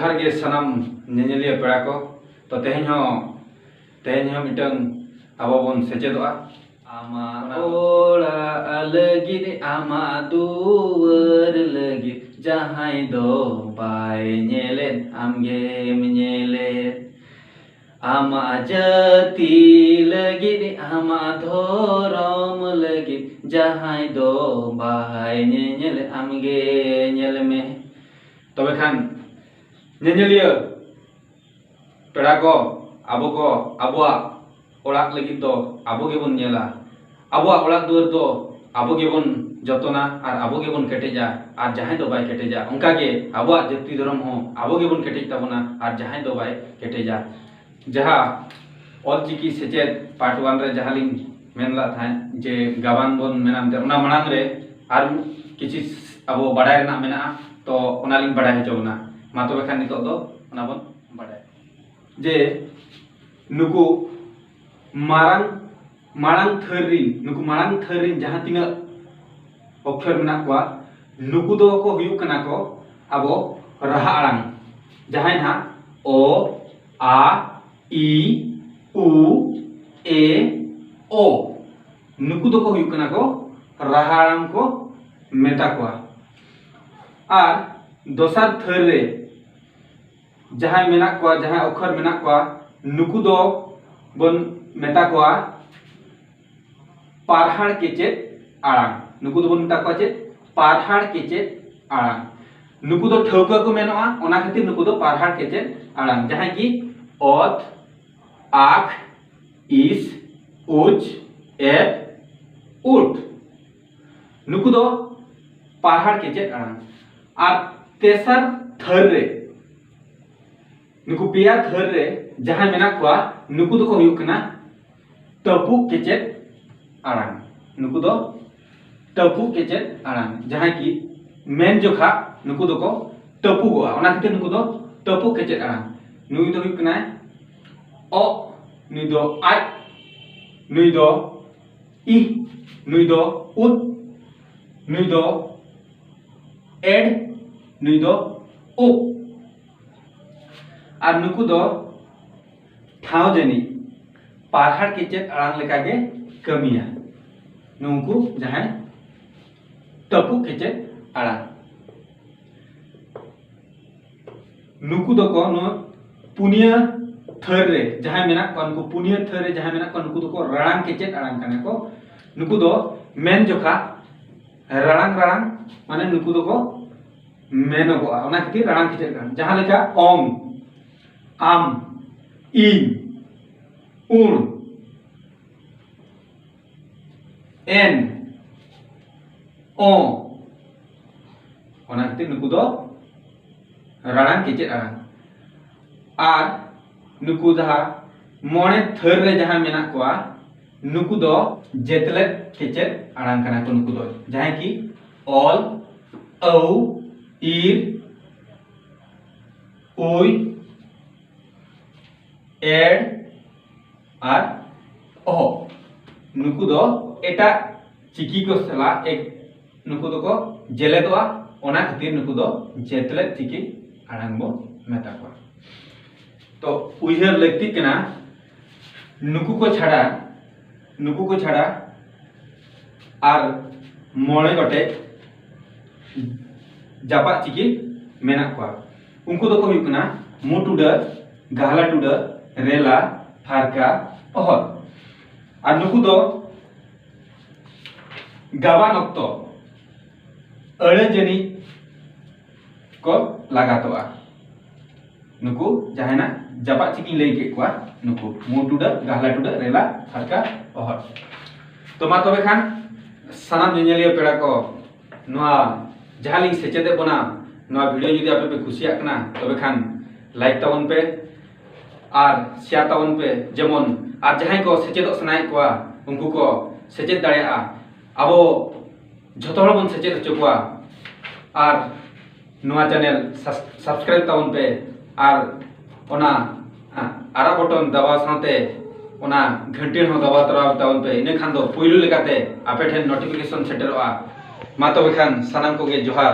जोहार गे सनम नेनेलिया पेड़ा को तो तेहें मिटंग आबो बन सेचेदोआ आमा ओड़ा लगिद आमा दुवर लगिद जहाई दो बाय नेलेन आमगेम नेलेन आमा जाति लगिद आमा धोरम लगिद जहाई दो बाय नेल आमगे नेल में तबे खान नेनेलिया पेड़ा को आबोआ ओड़ाक लगिद दो आबो गेबोन नेला आबोआ ओड़ाक दुआर दो आबो गेबोन जतना और आबो गेबोन केटेजा और जहां दो बाय केटेजा उनका के आबोआ जाति धर्म हो आबो गेबोन केटेज ताबोना और जहां दो बाय केटेजा जहां ऑलचिकी सेचेद पार्ट 1 रे जहां लिंग मेनला था जे गाबान बोन मेनामते उना मणांग रे आर किछि आबो बाडाय रना मेना तो उना लिंग बाडाय हचोना मा तबे खान नितो दो उना बोन बाडाय जे नुकु मारांग थरिन जहां तिना अक्षर मेना को नुकु दो को हुयु कना को आबो राहा आड़ांग जहां ना ओ आ ई उ ए ओ नुकु दो को हुयु कना को राहा आड़ांग को मेता को और दोसर थर रे जहां मेना को जहां अक्षर मेना को नुकु दो बन मेता को पारहाड़ केचेद आड़ांग नुकु दो बन मेता को चे पारहाड़ केचेद आड़ांग नुकु दो ठौका को मेनोआ ओना खातिर नुकु दो पारहाड़ केचेद आड़ांग जहां की ओत आख इस उच एप उठ नुकु दो पारहाड़ केचेद आड़ांग और तेसर थर रे नुकु पिया थर रे जहां मेना को नुकु दो को हुयु कना तपु केचेद आड़ांग नुकु दो तपु केचेद आड़ांग जहां की मेन जोखा नुकु दो को तपु गोआ ओना खातिर नुकु दो तपु केचेद आड़ांग नुई दो हुयु कना ओ नुई दो आय नुई दो इ नुई दो उत नुई दो एड नुई दो ओ और नुकु दो ठाव जनी पारहाड़ केचेद आड़ांग लेका गे कमिया नुकु जहां तपु केचेद आड़ांग नुकु दो को नो पुनिया थर रे जहां मेना को नुकु पुनिया थर रे जहां मेना को नुकु दो को राड़ांग केचेद आड़ांग कने को नुकु दो मेन जोखा राड़ांग माने नुकु दो को मेनो को ओना खातिर राड़ांग केचेद जहां लेका ओम आम इन उन एन ओ ओना खातिर नुकु दो राड़ांग केचेद आड़ांग आर नुकु जहां मोणे थर रे जहां मेना को नुकु दो जेतले केचेद आड़ांग कना को नुकु दो जहां की ऑल औ ईर ओय एड और ओ नुकु दो एटा चिकी को सला एक नुकु दो को जेले दो ओना खातिर नुकु दो जेतले चिकी आड़ांग बो मेता को तो उइहर लगती कना नुकु को छाड़ा और मोणे गटे जापा चिकी मेना को उनको दो को हुयु कना मुटुडा गाहला टुडा रेला फारका ओहर और नुकु दो गाबान अक्तो अड़े जनी को लगातोआ नुकु जहाना जापा चिकी लई के को नुकु मुटुडा गाहला टुडा रेला फारका ओहर तो मा तबे खान सानाम नेनेलिया पेड़ा को नोआ जहां लिंग सेचेदे बना नोआ वीडियो जदि आपे पे खुशिया कना तबे खान लाइक तावन पे और शेयर तावन पे जेमन और जहां को सेचेद सनाय को उनको को सेचेद दाड़िया आबो जतो हड़ बन सेचेद हचो को और नोआ चैनल सब्सक्राइब तावन पे और ओना आरा बटन दबाव साथे ओना घंटी हो दबाव तावन पे इने खान दो पुइलु लेकाते आपे ठेन नोटिफिकेशन सेटरवा मा तबे खान सानाम को गे जोहार।